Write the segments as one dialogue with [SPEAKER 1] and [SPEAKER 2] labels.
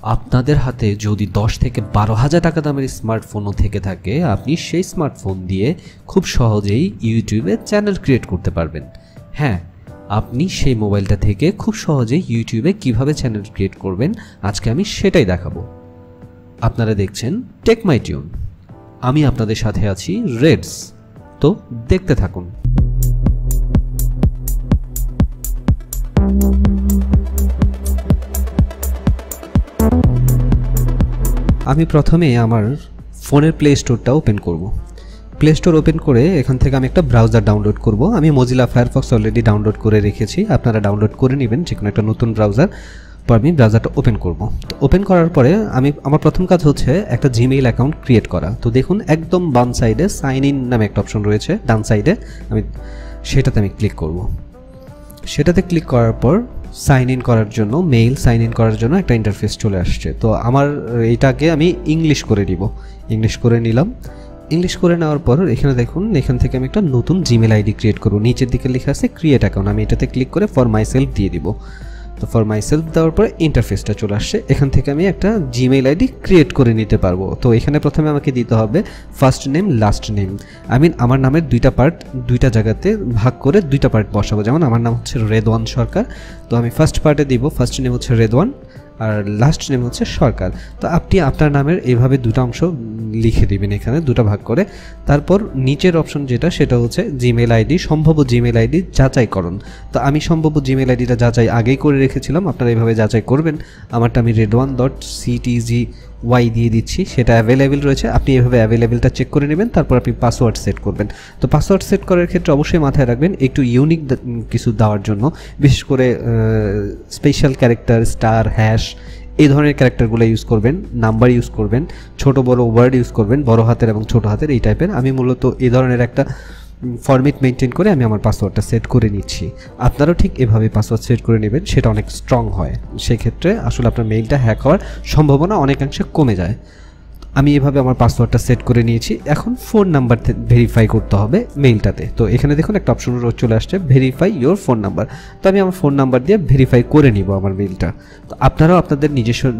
[SPEAKER 1] আপনাদের হাতে যদি 10 থেকে 12,000 টাকা দামের স্মার্টফোনও থেকে থাকে, আপনি সেই স্মার্টফোন দিয়ে খুব সহজেই ইউটিউবে চ্যানেল ক্রিয়েট করতে পারবেন। হ্যাঁ, আপনি সেই মোবাইলটা থেকে খুব সহজেই ইউটিউবে কিভাবে চ্যানেল ক্রিয়েট করবেন আজকে আমি সেটাই দেখাবো। আপনারা দেখছেন টেকমাই টিউন, আমি আপনাদের সাথে আছি রেডস। তো দেখতে থাকুন। আমি প্রথমে আমার ফোনের প্লে স্টোরটা ওপেন করব। প্লে স্টোর ওপেন করে এখান থেকে আমি একটা ব্রাউজার ডাউনলোড করব। আমি মজিলা ফায়ারফক্স অলরেডি ডাউনলোড করে রেখেছি, আপনারা ডাউনলোড করে নেবেন যে কোনো একটা নতুন ব্রাউজার। পর আমি ব্রাউজারটা ওপেন করব। তো ওপেন করার পরে আমার প্রথম কাজ হচ্ছে একটা জিমেইল অ্যাকাউন্ট ক্রিয়েট করা। তো দেখুন একদম বাম সাইডে সাইন ইন নামে একটা অপশন রয়েছে, ডান সাইডে সেটাতে আমি ক্লিক করব। সেটাতে ক্লিক করার পর সাইন ইন করার জন্য সাইন ইন করার জন্য একটা ইন্টারফেস চলে আসছে। তো আমার এইটাকে আমি ইংলিশ করে নিব, ইংলিশ করে নিলাম। ইংলিশ করে নেওয়ার পর এখানে দেখুন, এখান থেকে আমি একটা নতুন জিমেল আইডি ক্রিয়েট করব। নিচের দিকে লেখা আছে ক্রিয়েট অ্যাকাউন্ট, আমি এটাতে ক্লিক করে ফর মাই সেলফ দিয়ে দিব। তো ফর মাই সেলফ দেওয়ার পরে ইন্টারফেসটা চলে আসছে। এখান থেকে আমি একটা জিমেইল আইডি ক্রিয়েট করে নিতে পারবো। তো এখানে প্রথমে আমাকে দিতে হবে ফার্স্ট নেম, লাস্ট নেম। আমার নামের দুইটা পার্ট দুইটা জায়গাতে ভাগ করে দুইটা পার্ট বসাবো। যেমন আমার নাম হচ্ছে রেদওয়ান সরকার, তো আমি ফার্স্ট পার্টে দিব ফার্স্ট নেম হচ্ছে রেদওয়ান আর লাস্ট নেম হচ্ছে সরকার। তো আপনি আপনার নামের এইভাবে দুটো অংশ লিখে দিবেন, এখানে দুটো ভাগ করে। তারপর নিচের অপশন যেটা সেটা হচ্ছে জিমেল আইডি, সম্ভাব্য জিমেল আইডি যাচাইকরণ। তো আমি সম্ভাব্য জিমেল আইডিটা যাচাই আগেই করে রেখেছিলাম, আপনারা এইভাবে যাচাই করবেন। আমারটা আমি redwan.ctgy দিয়ে দিচ্ছি, সেটা অ্যাভেলেবেল রয়েছে। আপনি এভাবে অ্যাভেলেবেলটা চেক করে নেবেন, তারপর আপনি পাসওয়ার্ড সেট করবেন। তো পাসওয়ার্ড সেট করার ক্ষেত্রে অবশ্যই মাথায় রাখবেন একটু ইউনিক কিছু দেওয়ার জন্য, বিশেষ করে স্পেশাল ক্যারেক্টার, স্টার, হ্যাশ এই ধরনের ক্যারেক্টারগুলো ইউজ করবেন। নাম্বার ইউজ করবেন, ছোট বড় ওয়ার্ড ইউজ করবেন, বড় হাতের এবং ছোট হাতের এই টাইপের। আমি মূলত এই ধরনের একটা ফরম্যাট মেনটেন করে আমি আমার পাসওয়ার্ডটা সেট করে নিচ্ছি। আপনারাও ঠিক এভাবে পাসওয়ার্ড সেট করে নেবেন, সেটা অনেক স্ট্রং হয়। সেক্ষেত্রে আসলে আপনার মেইলটা হ্যাক হওয়ার সম্ভাবনা অনেকাংশে কমে যায়। আমি এভাবে আমার পাসওয়ার্ডটা সেট করে নিয়েছি। এখন ফোন নাম্বার ভেরিফাই করতে হবে মেইলটাতে। তো এখানে দেখুন একটা অপশন চলে আসছে ভেরিফাই ইওর ফোন নাম্বার। তো আমি আমার ফোন নাম্বার দিয়ে ভেরিফাই করে নিব আমার মেইলটা। তো আপনারাও আপনাদের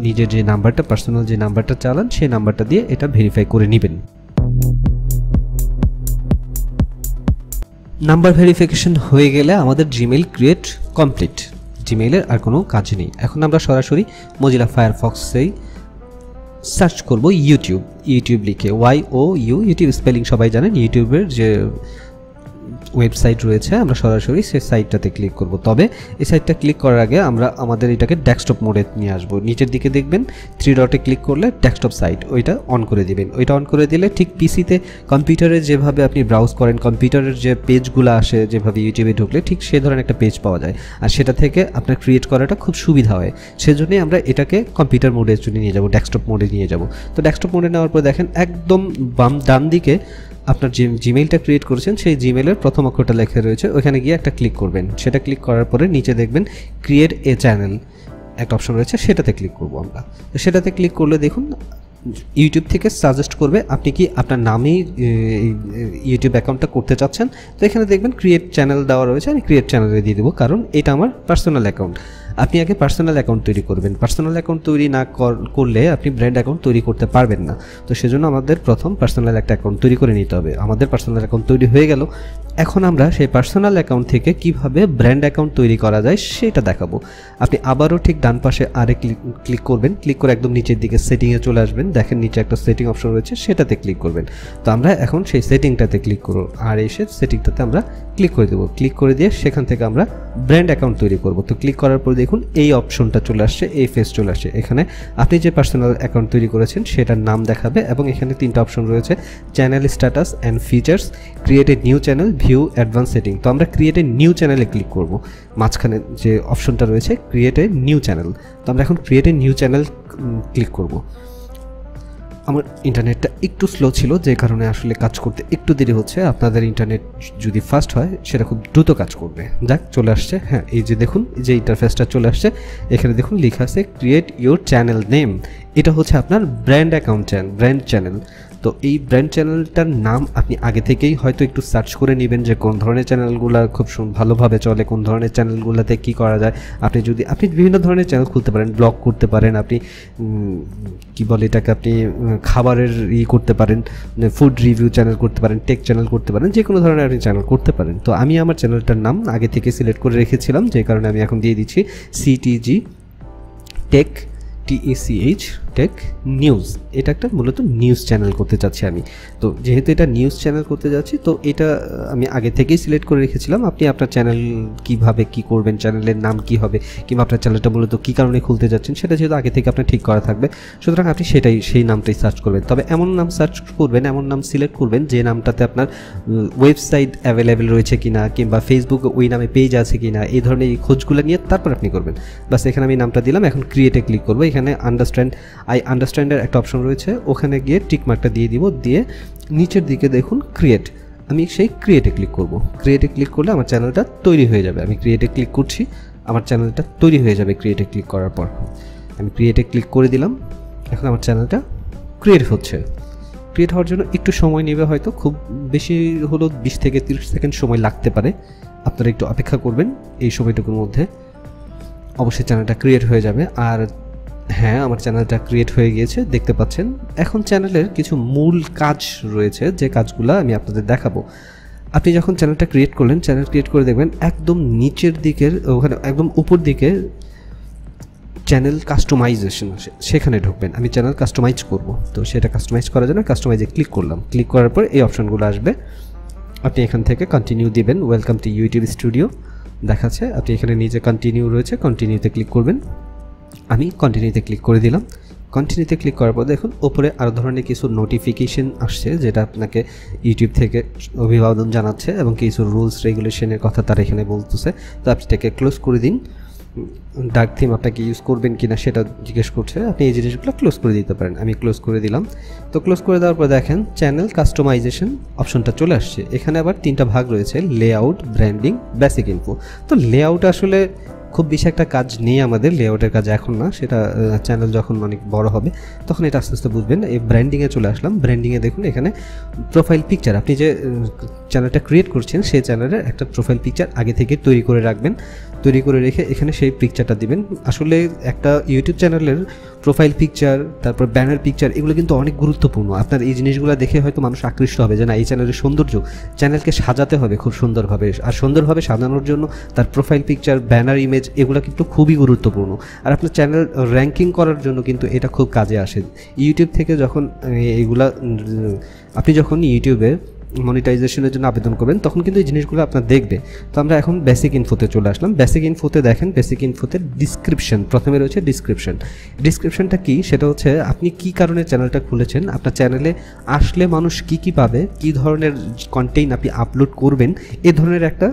[SPEAKER 1] নিজের যে নাম্বারটা, পার্সোনাল যে নাম্বারটা চালান সেই নাম্বারটা দিয়ে এটা ভেরিফাই করে নেবেন। নাম্বার ভেরিফিকেশন হয়ে গেলে আমাদের জিমেইল ক্রিয়েট কমপ্লিট। জিমেইলের আর কোনো কাজ নেই। এখন আমরা সরাসরি মজিলা ফায়ারফক্সেই সার্চ করব ইউটিউব লিখে, ইউটিউব স্পেলিং সবাই জানেন। ইউটিউবের যে ওয়েবসাইট রয়েছে আমরা সরাসরি সেই সাইটটাতে ক্লিক করব। তবে এই সাইটটা ক্লিক করার আগে আমরা আমাদের এটাকে ডেস্কটপ মোডে নিয়ে আসবো। নিচের দিকে দেখবেন 3 ডটে ক্লিক করলে ডেস্কটপ সাইট, ওইটা অন করে দিবেন। ওইটা অন করে দিলে ঠিক পিসিতে কম্পিউটারে যেভাবে আপনি ব্রাউজ করেন, কম্পিউটারের যে পেজগুলো আসে যেভাবে ইউটিউবে ঢুকলে ঠিক সেই ধরনের একটা পেজ পাওয়া যায়, আর সেটা থেকে আপনার ক্রিয়েট করাটা খুব সুবিধা হয়। সেজন্যই আমরা এটাকে কম্পিউটার মোডে নিয়ে যাব, ডেস্কটপ মোডে নিয়ে যাব। তো ডেস্কটপ মোডে নেওয়ার পর দেখেন একদম ডান দিকে আপনার যে জিমেইলটা ক্রিয়েট করেছেন সেই জিমেইলের প্রথম অক্ষরটা লেখা রয়েছে, ওইখানে গিয়ে একটা ক্লিক করবেন। সেটা ক্লিক করার পরে নিচে দেখবেন ক্রিয়েট এ চ্যানেল একটা অপশন রয়েছে, সেটাতে ক্লিক করব আমরা। তো সেটাতে ক্লিক করলে দেখুন ইউটিউব থেকে সাজেস্ট করবে আপনি কি আপনার নামেই ইউটিউব অ্যাকাউন্টটা করতে চাচ্ছেন। তো এখানে দেখবেন ক্রিয়েট চ্যানেল দেওয়া রয়েছে, আমি ক্রিয়েট চ্যানেলে দিয়ে দেবো, কারণ এটা আমার পার্সোনাল অ্যাকাউন্ট। আপনি আগে পার্সোনাল অ্যাকাউন্ট তৈরি করবেন। পার্সোনাল অ্যাকাউন্ট তৈরি না করলে আপনি ব্র্যান্ড অ্যাকাউন্ট তৈরি করতে পারবেন না। তো সেজন্য আমাদের প্রথম পার্সোনাল একটা অ্যাকাউন্ট তৈরি করে নিতে হবে। আমাদের পার্সোনাল অ্যাকাউন্ট তৈরি হয়ে গেল। এখন আমরা সেই পার্সোনাল অ্যাকাউন্ট থেকে কিভাবে ব্র্যান্ড অ্যাকাউন্ট তৈরি করা যায় সেটা দেখাবো। আপনি আবারও ঠিক ডান পাশে ক্লিক করবেন, ক্লিক করে একদম নিচের দিকে সেটিংয়ে চলে আসবেন। দেখেন নিচে একটা সেটিং অপশন রয়েছে, সেটাতে ক্লিক করবেন। তো আমরা এখন সেই সেটিংটাতে ক্লিক করব, আর এসে সেটিংটাতে আমরা ক্লিক করে দেবো। ক্লিক করে দিয়ে সেখান থেকে আমরা ব্র্যান্ড অ্যাকাউন্ট তৈরি করব। তো ক্লিক করার পর দেখুন এই অপশনটা চলে আসছে, এই ফেস চলে আসছে। এখানে আপনি যে পার্সোনাল অ্যাকাউন্ট তৈরি করেছেন সেটার নাম দেখাবে এবং এখানে 3টা অপশন রয়েছে, channel status and features, create a new channel, view advance setting. তো আমরা ক্রিয়েট এ নিউ চ্যানেলে ক্লিক করব। মাঝখানে যে অপশনটা রয়েছে ক্রিয়েট এ নিউ চ্যানেল, তো আমরা এখন create a new channel click করব। আমার ইন্টারনেটটা একটু স্লো ছিল, যে কারণে আসলে কাজ করতে একটু দেরি হচ্ছে। আপনাদের ইন্টারনেট যদি ফাস্ট হয় সেটা খুব দ্রুত কাজ করবে। যাক, চলে আসছে। হ্যাঁ, এই যে দেখুন যে ইন্টারফেসটা চলে আসছে, এখানে দেখুন লেখা আছে ক্রিয়েট ইউর চ্যানেল নেম। এটা হচ্ছে আপনার ব্র্যান্ড চ্যানেল। তো এই ব্র্যান্ড চ্যানেলটার নাম আপনি আগে থেকেই হয়তো একটু সার্চ করে নেবেন যে কোন ধরনের চ্যানেলগুলো খুব ভালোভাবে চলে, কোন ধরনের চ্যানেলগুলোতে কী করা যায়। আপনি বিভিন্ন ধরনের চ্যানেল খুলতে পারেন, ব্লগ করতে পারেন, আপনি কি বলে এটাকে, আপনি খাবারের করতে পারেন, ফুড রিভিউ চ্যানেল করতে পারেন, টেক চ্যানেল করতে পারেন, যে কোনো ধরনের আপনি চ্যানেল করতে পারেন। তো আমি আমার চ্যানেলটার নাম আগে থেকে সিলেক্ট করে রেখেছিলাম, যে কারণে আমি এখন দিয়ে দিচ্ছি CTG Tech, TECH Tech News. এটা একটা মূলত নিউজ চ্যানেল করতে চাচ্ছি আমি। তো যেহেতু এটা নিউজ চ্যানেল করতে যাচ্ছি, তো এটা আমি আগে থেকেই সিলেক্ট করে রেখেছিলাম। আপনি আপনার চ্যানেল কীভাবে কী করবেন, চ্যানেলের নাম কী হবে, কিংবা আপনার চ্যানেলটা মূলত কী কারণে খুলতে যাচ্ছেন, সেটা যেহেতু আগে থেকে আপনার ঠিক করা থাকবে, সুতরাং আপনি সেই নামটাই সার্চ করবেন। তবে এমন নাম সার্চ করবেন, এমন নাম সিলেক্ট করবেন যে নামটাতে আপনার ওয়েবসাইট অ্যাভেলেবেল রয়েছে কিনা, কিংবা ফেসবুকে ওই নামে পেজ আছে কিনা, এই ধরনের এই খোঁজগুলো নিয়ে তারপর আপনি করবেন। বাস এখানে আমি নামটা দিলাম। এখন ক্রিয়েটে ক্লিক করবো। এখানে আই আন্ডারস্ট্যান্ডের একটা অপশন রয়েছে, ওখানে গিয়ে টিক মার্কটা দিয়ে দিব। দিয়ে নিচের দিকে দেখুন ক্রিয়েট, আমি সেই ক্রিয়েটে ক্লিক করব। ক্রিয়েটে ক্লিক করলে আমার চ্যানেলটা তৈরি হয়ে যাবে। আমি ক্রিয়েটে ক্লিক করছি, আমার চ্যানেলটা তৈরি হয়ে যাবে ক্রিয়েটে ক্লিক করার পর। আমি ক্রিয়েটে ক্লিক করে দিলাম। এখন আমার চ্যানেলটা ক্রিয়েট হচ্ছে। ক্রিয়েট হওয়ার জন্য একটু সময় নেবে, হয়তো খুব বেশি হলো 20 থেকে 30 সেকেন্ড সময় লাগতে পারে। আপনারা একটু অপেক্ষা করবেন, এই সময়টুকুর মধ্যে অবশ্যই চ্যানেলটা ক্রিয়েট হয়ে যাবে। আর হ্যাঁ, আমার চ্যানেলটা ক্রিয়েট হয়ে গিয়েছে, দেখতে পাচ্ছেন। এখন চ্যানেলের কিছু মূল কাজ রয়েছে, যে কাজগুলো আমি আপনাদের দেখাবো। আপনি যখন চ্যানেলটা ক্রিয়েট করলেন, চ্যানেল ক্রিয়েট করে দেখবেন একদম নিচের দিকের ওখানে একদম উপর দিকে চ্যানেল কাস্টমাইজেশন আসে, সেখানে ঢুকবেন। আমি চ্যানেল কাস্টমাইজ করব, তো সেটা কাস্টমাইজ করার জন্য কাস্টমাইজে ক্লিক করলাম। ক্লিক করার পর এই অপশনগুলো আসবে। আপনি এখান থেকে কন্টিনিউ দিবেন। ওয়েলকাম টু ইউটিউব স্টুডিও দেখাচ্ছে, আপনি এখানে নিচে কন্টিনিউ রয়েছে, কন্টিনিউতে ক্লিক করবেন। আমি কন্টিনিউতে ক্লিক করে দিলাম। কন্টিনিউতে ক্লিক করার পর দেখুন ওপরে আরও ধরনের কিছু নোটিফিকেশন আসছে, যেটা আপনাকে ইউটিউব থেকে অভিবাদন জানাচ্ছে এবং কিছু রুলস রেগুলেশনের কথা তারা এখানে বলতেছে। তো আপনি এটাকে ক্লোজ করে দিন। ডার্ক থিম আপনাকে ইউজ করবেন কিনা সেটা জিজ্ঞেস করছে, আপনি এই জিনিসগুলো ক্লোজ করে দিতে পারেন। আমি ক্লোজ করে দিলাম। তো ক্লোজ করে দেওয়ার পর দেখেন চ্যানেল কাস্টমাইজেশন অপশনটা চলে আসছে। এখানে আবার 3টা ভাগ রয়েছে, লেআউট, ব্র্যান্ডিং, বেসিক ইনফো। তো লেআউট আসলে খুব বেশি একটা কাজ নেই আমাদের, লেআউটের কাজ এখন না, সেটা চ্যানেল যখন অনেক বড় হবে তখন এটা আস্তে আস্তে বুঝবেন। এই ব্র্যান্ডিংয়ে চলে আসলাম। ব্র্যান্ডিংয়ে দেখুন এখানে প্রোফাইল পিকচার, আপনি যে চ্যানেলটা ক্রিয়েট করছেন সেই চ্যানেলের একটা প্রোফাইল পিকচার আগে থেকে তৈরি করে রাখবেন। তৈরি করে রেখে এখানে সেই পিকচারটা দিবেন। আসলে একটা ইউটিউব চ্যানেলের প্রোফাইল পিকচার, তারপর ব্যানার পিকচার, এগুলো কিন্তু অনেক গুরুত্বপূর্ণ। আপনার এই জিনিসগুলো দেখে হয়তো মানুষ আকৃষ্ট হবে যে না, এই চ্যানেলের সৌন্দর্য, চ্যানেলকে সাজাতে হবে খুব সুন্দরভাবে। আর সুন্দরভাবে সাজানোর জন্য তার প্রোফাইল পিকচার, ব্যানার, ইমেজ, এগুলো কিন্তু খুবই গুরুত্বপূর্ণ। আর আপনার চ্যানেল র্যাঙ্কিং করার জন্য কিন্তু এটা খুব কাজে আসে। ইউটিউব থেকে যখন এইগুলা আপনি যখন ইউটিউবে মনিটাইজেশনের জন্য আবেদন করবেন তখন কিন্তু এই জিনিসগুলো আপনার দেখবে। তো আমরা এখন বেসিক ইনফোতে চলে আসলাম। বেসিক ইনফোতে দেখেন, বেসিক ইনফোতে ডিসক্রিপশন, প্রথমে রয়েছে ডিসক্রিপশন। ডিসক্রিপশনটা কি, সেটা হচ্ছে আপনি কি কারণে চ্যানেলটা খুলেছেন, আপনার চ্যানেলে আসলে মানুষ কি কি পাবে, কি ধরনের কন্টেন্ট আপনি আপলোড করবেন, এ ধরনের একটা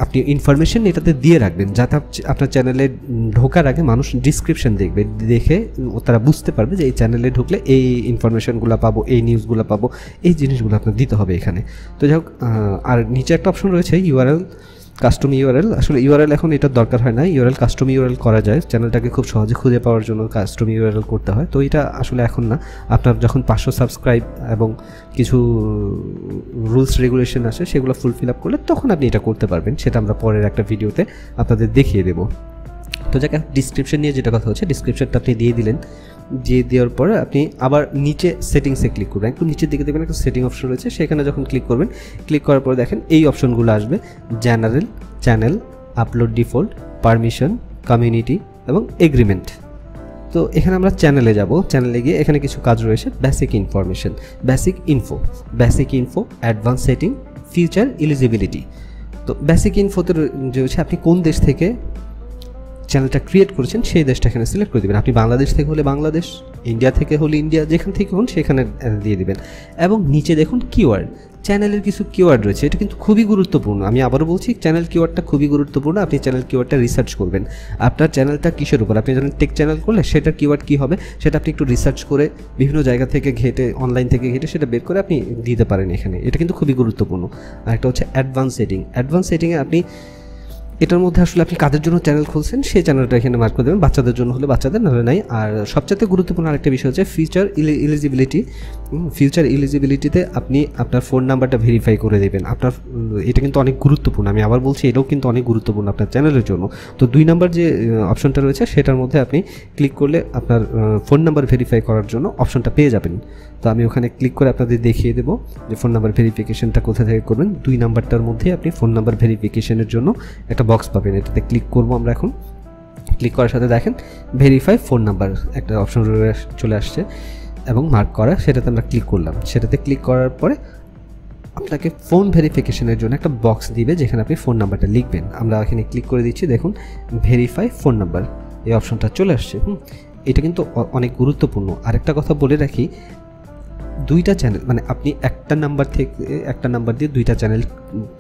[SPEAKER 1] আপনি ইনফরমেশন এটাতে দিয়ে রাখবেন, যাতে আপনার চ্যানেলে ঢোকার আগে মানুষ ডিসক্রিপশন দেখবে, দেখে তারা বুঝতে পারবে যে এই চ্যানেলে ঢুকলে এই ইনফরমেশনগুলো পাবো, এই নিউজগুলো পাবো, এই জিনিসগুলো আপনার দিতে হবে এখানে। তো যাই হোক, আর নিচে একটা অপশন রয়েছে ইউআরএল, কাস্টম ইউআরএল। আসলে ইউআরএল এখন এটার দরকার হয় না, ইউআরএল কাস্টম ইউআরএল করা যায়। চ্যানেলটাকে খুব সহজে খুঁজে পাওয়ার জন্য কাস্টম ইউআরএল করতে হয়। তো এটা আসলে এখন না, আপনার যখন 500 সাবস্ক্রাইব এবং কিছু রুলস রেগুলেশন আসে সেগুলো ফুলফিল আপ করলে তখন আপনি এটা করতে পারবেন। সেটা আমরা পরের একটা ভিডিওতে আপনাদের দেখিয়ে দেবো। তো যাকে ডিসক্রিপশন নিয়ে যেটা কথা হচ্ছে, ডিসক্রিপশনটা আপনি দিয়ে দিলেন। দিয়ে দেওয়ার পরে আপনি আবার নিচে সেটিংসে ক্লিক করবেন। একটু নিচের দিকে দেখবেন একটা সেটিং অপশন রয়েছে, সেখানে যখন ক্লিক করবেন, ক্লিক করার পরে দেখেন এই অপশনগুলো আসবে, general, channel, upload default, permission, community এবং এগ্রিমেন্ট। তো এখানে আমরা চ্যানেলে যাব। চ্যানেলে গিয়ে এখানে কিছু কাজ রয়েছে, basic information, basic info, advance setting, future eligibility. তো বেসিক ইনফোতে যে হচ্ছে আপনি কোন দেশ থেকে চ্যানেলটা ক্রিয়েট করেছেন সেই দেশটা এখানে সিলেক্ট করে দেবেন। আপনি বাংলাদেশ থেকে হলে বাংলাদেশ, ইন্ডিয়া থেকে হলে ইন্ডিয়া, যেখান থেকে হন সেখানে দিয়ে দেবেন। এবং নিচে দেখুন কিওয়ার্ড, চ্যানেলের কিছু কিওয়ার্ড রয়েছে, এটা কিন্তু খুবই গুরুত্বপূর্ণ। আমি আবারও বলছি, চ্যানেল কিওয়ার্ডটা খুবই গুরুত্বপূর্ণ। আপনি চ্যানেল কিওয়ার্ডটা রিসার্চ করবেন, আপনার চ্যানেলটা কিসের উপর। আপনি যখন টেক চ্যানেল করলে সেটার কিওয়ার্ড কী হবে সেটা আপনি একটু রিসার্চ করে বিভিন্ন জায়গা থেকে ঘেটে, অনলাইন থেকে ঘেটে সেটা বের করে আপনি দিতে পারেন এখানে। এটা কিন্তু খুবই গুরুত্বপূর্ণ। আর একটা হচ্ছে অ্যাডভান্স সেটিংয়ে আপনি এটার মধ্যে আসলে আপনি কাদের জন্য চ্যানেল খুলছেন সেই চ্যানেলটা এখানে মার্ক করে দেবেন, বাচ্চাদের জন্য হলে বাচ্চাদের, নাহলে নাই। আর সবচেয়ে গুরুত্বপূর্ণ আরেকটা বিষয় হচ্ছে ফিউচার এলিজিবিলিটি। ফিউচার এলিজিবিলিটিতে আপনি আপনার ফোন নাম্বারটা ভেরিফাই করে দেবেন। আপনার এটা কিন্তু অনেক গুরুত্বপূর্ণ, আমি আবার বলছি এটাও কিন্তু অনেক গুরুত্বপূর্ণ আপনার চ্যানেলের জন্য। তো 2 নাম্বার যে অপশনটা রয়েছে সেটার মধ্যে আপনি ক্লিক করলে আপনার ফোন নাম্বার ভেরিফাই করার জন্য অপশনটা পেয়ে যাবেন। তো আমি ওখানে ক্লিক করে আপনাদের দেখিয়ে দেবো যে ফোন নাম্বার ভেরিফিকেশনটা কোথা থেকে করবেন। 2 নাম্বারটার মধ্যে আপনি ফোন নাম্বার ভেরিফিকেশনের জন্য একটা বক্স পাবেন, এটাতে ক্লিক করবো আমরা এখন। ক্লিক করার সাথে দেখেন ভেরিফাই ফোন নাম্বার একটা অপশন চলে আসছে এবং মার্ক করা, সেটাতে আমরা ক্লিক করলাম। সেটাতে ক্লিক করার পরে আপনাকে ফোন ভেরিফিকেশনের জন্য একটা বক্স দিবে যেখানে আপনি ফোন নাম্বারটা লিখবেন। আমরা এখানে ক্লিক করে দিচ্ছি, দেখুন ভেরিফাই ফোন নাম্বার এই অপশনটা চলে আসছে। এটা কিন্তু অনেক গুরুত্বপূর্ণ। আরেকটা কথা বলে রাখি, 2টা চ্যানেল মানে আপনি একটা নাম্বার দিয়ে 2টা চ্যানেল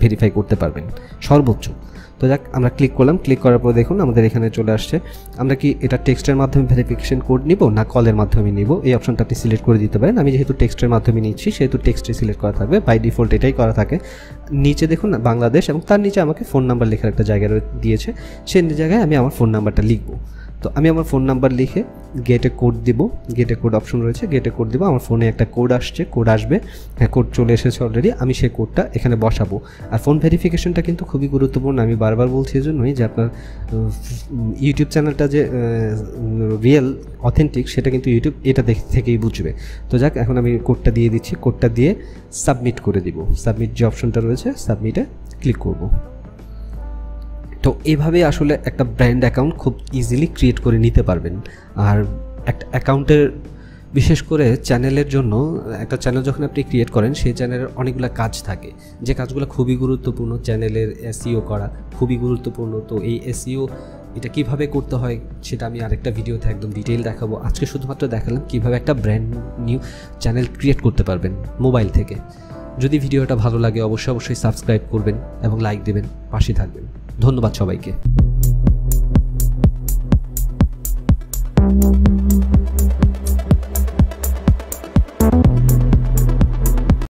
[SPEAKER 1] ভেরিফাই করতে পারবেন সর্বোচ্চ। তো যাক, আমরা ক্লিক করলাম। ক্লিক করার পর দেখুন আমাদের এখানে চলে আসছে। আমরা কি এটা টেক্সটের মাধ্যমে ভেরিফিকেশন কোড নিব না কলের মাধ্যমে নিব, এই অপশনটা আপনি সিলেক্ট করে দিতে পারেন। আমি যেহেতু টেক্সটের মাধ্যমে নিচ্ছি সেহেতু টেক্সটে সিলেক্ট করা থাকবে, বাই ডিফল্ট এটাই করা থাকে। নিচে দেখুন বাংলাদেশ এবং তার নিচে আমাকে ফোন নাম্বার লেখার একটা জায়গা দিয়েছে, সেই জায়গায় আমি আমার ফোন নাম্বারটা লিখব। তো আমি আমার ফোন নাম্বার লিখে গেটে কোড দিব, গেটে কোড অপশন রয়েছে, গেটে কোড দিব। আমার ফোনে একটা কোড আসছে, কোড আসবে, হ্যাঁ কোড চলে এসেছে অলরেডি। আমি সেই কোডটা এখানে বসাবো। আর ফোন ভেরিফিকেশনটা কিন্তু খুবই গুরুত্বপূর্ণ, আমি বারবার বলছি এজন্যই যে আপনার ইউটিউব চ্যানেলটা যে রিয়েল অথেন্টিক সেটা কিন্তু ইউটিউব এটা থেকেই বুঝবে। তো যাক, এখন আমি কোডটা দিয়ে দিচ্ছি, কোডটা দিয়ে সাবমিট করে দিব। সাবমিট যে অপশনটা রয়েছে সাবমিটে ক্লিক করব। তো এভাবে আসলে একটা ব্র্যান্ড অ্যাকাউন্ট খুব ইজিলি ক্রিয়েট করে নিতে পারবেন। আর একটা অ্যাকাউন্টের বিশেষ করে চ্যানেলের জন্য, একটা চ্যানেল যখন আপনি ক্রিয়েট করেন সেই চ্যানেলের অনেকগুলো কাজ থাকে, যে কাজগুলো খুবই গুরুত্বপূর্ণ। চ্যানেলের এসইও করা খুবই গুরুত্বপূর্ণ। তো এই এসইও এটা কীভাবে করতে হয় সেটা আমি আরেকটা ভিডিওতে একদম ডিটেইল দেখাবো। আজকে শুধুমাত্র দেখালাম কীভাবে একটা ব্র্যান্ড নিউ চ্যানেল ক্রিয়েট করতে পারবেন মোবাইল থেকে। যদি ভিডিওটা ভালো লাগে অবশ্যই সাবস্ক্রাইব করবেন এবং লাইক দেবেন, পাশে থাকবেন। ধন্যবাদ সবাইকে।